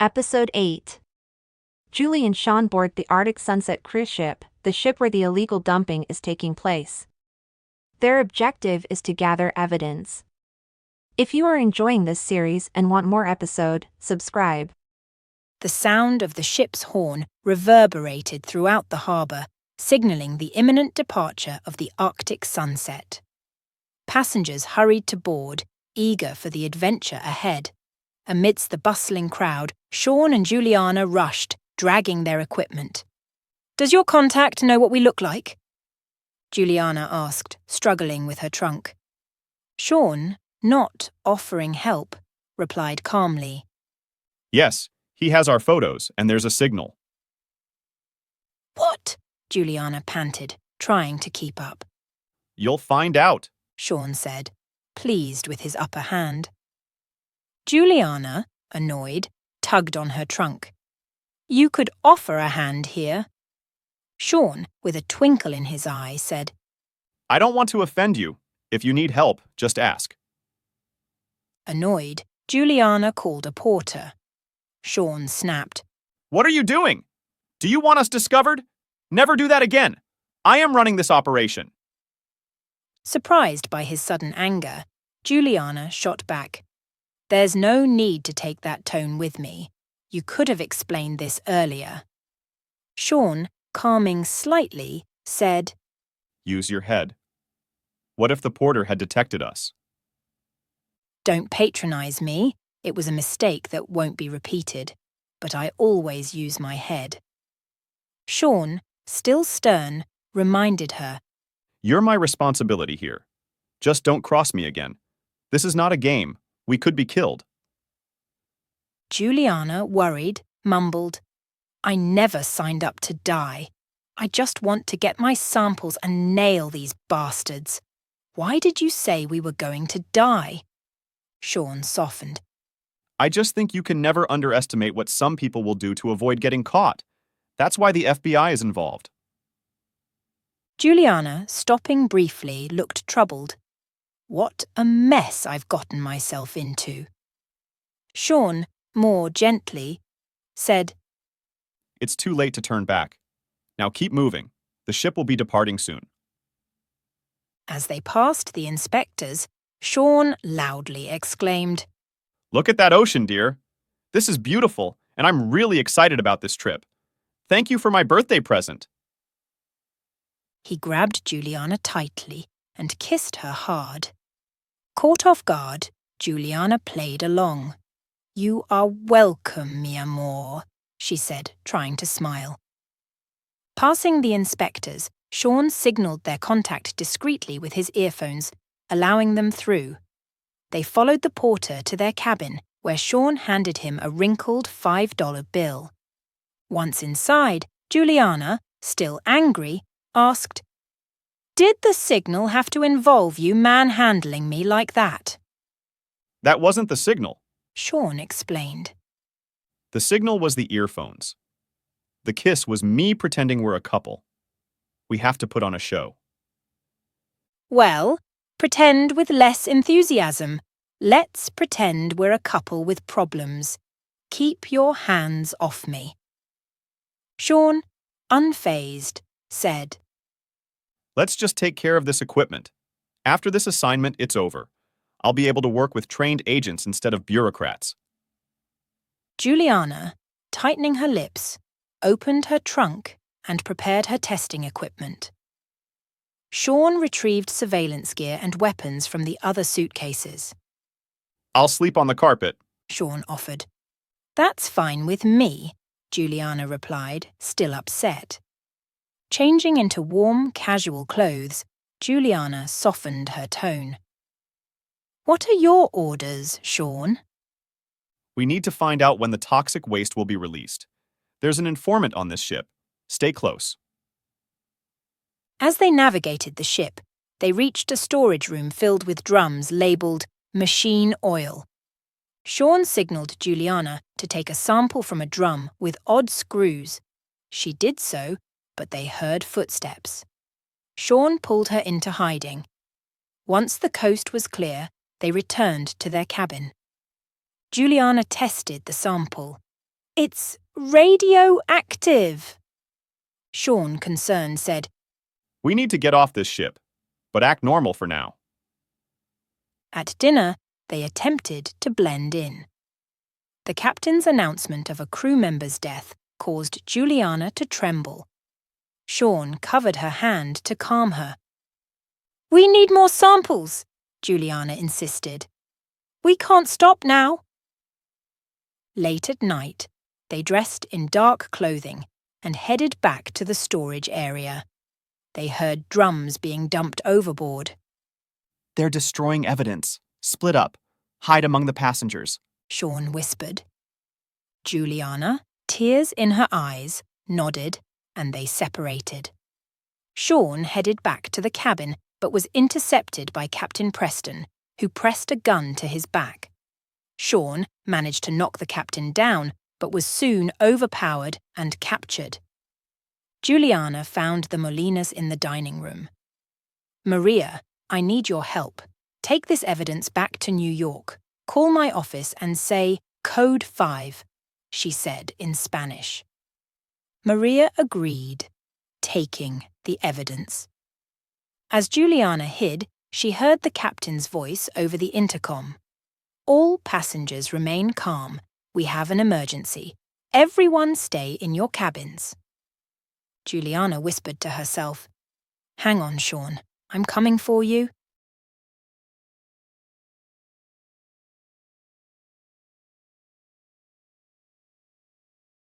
Episode 8. Julie and Sean board the Arctic Sunset cruise ship, the ship where the illegal dumping is taking place. Their objective is to gather evidence. If you are enjoying this series and want more episode, subscribe. The sound of the ship's horn reverberated throughout the harbour, signalling the imminent departure of the Arctic sunset. Passengers hurried to board, eager for the adventure ahead. Amidst the bustling crowd, Sean and Juliana rushed, dragging their equipment. "Does your contact know what we look like?" Juliana asked, struggling with her trunk. Sean, not offering help, replied calmly. "Yes, he has our photos, and there's a signal." "What?" Juliana panted, trying to keep up. "You'll find out," Sean said, pleased with his upper hand. Juliana, annoyed, tugged on her trunk. "You could offer a hand here." Sean, with a twinkle in his eye, said, "I don't want to offend you. If you need help, just ask." Annoyed, Juliana called a porter. Sean snapped, "What are you doing? Do you want us discovered? Never do that again. I am running this operation." Surprised by his sudden anger, Juliana shot back. "There's no need to take that tone with me. You could have explained this earlier." Sean, calming slightly, said, "Use your head. What if the porter had detected us?" "Don't patronize me. It was a mistake that won't be repeated, but I always use my head." Sean, still stern, reminded her, "You're my responsibility here. Just don't cross me again. This is not a game. We could be killed." Juliana, worried, mumbled, "I never signed up to die. I just want to get my samples and nail these bastards. Why did you say we were going to die?" Sean softened. "I just think you can never underestimate what some people will do to avoid getting caught. That's why the FBI is involved." Juliana, stopping briefly, looked troubled. "What a mess I've gotten myself into." Sean, more gently, said, "It's too late to turn back. Now keep moving. The ship will be departing soon." As they passed the inspectors, Sean loudly exclaimed, "Look at that ocean, dear. This is beautiful, and I'm really excited about this trip. Thank you for my birthday present." He grabbed Juliana tightly and kissed her hard. Caught off guard, Juliana played along. "You are welcome, mi amor," she said, trying to smile. Passing the inspectors, Sean signalled their contact discreetly with his earphones, allowing them through. They followed the porter to their cabin, where Sean handed him a wrinkled $5 bill. Once inside, Juliana, still angry, asked, "Did the signal have to involve you manhandling me like that?" "That wasn't the signal." Sean explained. "The signal was the earphones. The kiss was me pretending we're a couple. We have to put on a show." "Well, pretend with less enthusiasm. Let's pretend we're a couple with problems. Keep your hands off me." Sean, unfazed, said, "Let's just take care of this equipment. After this assignment, it's over. I'll be able to work with trained agents instead of bureaucrats." Juliana, tightening her lips, opened her trunk and prepared her testing equipment. Sean retrieved surveillance gear and weapons from the other suitcases. "I'll sleep on the carpet," Sean offered. "That's fine with me," Juliana replied, still upset. Changing into warm, casual clothes, Juliana softened her tone. "What are your orders, Sean?" "We need to find out when the toxic waste will be released. There's an informant on this ship. Stay close." As they navigated the ship, they reached a storage room filled with drums labelled machine oil. Sean signalled Juliana to take a sample from a drum with odd screws. She did so, but they heard footsteps. Sean pulled her into hiding. Once the coast was clear, they returned to their cabin. Juliana tested the sample. It's radioactive. Sean, concerned, said, We need to get off this ship, but act normal for now. At dinner, they attempted to blend in. The captain's announcement of a crew member's death caused Juliana to tremble. Sean covered her hand to calm her. We need more samples, Juliana insisted. We can't stop now. Late at night, they dressed in dark clothing and headed back to the storage area. They heard drums being dumped overboard. They're destroying evidence. Split up. Hide among the passengers. Sean whispered. Juliana, tears in her eyes, nodded, and they separated. Sean headed back to the cabin but was intercepted by Captain Preston, who pressed a gun to his back. Sean managed to knock the captain down but was soon overpowered and captured. Juliana found the Molinas in the dining room. Maria, I need your help. Take this evidence back to New York. Call my office and say Code 5, she said in Spanish. Maria agreed, taking the evidence. As Juliana hid, she heard the captain's voice over the intercom. All passengers remain calm. We have an emergency. Everyone stay in your cabins. Juliana whispered to herself, Hang on, Sean. I'm coming for you.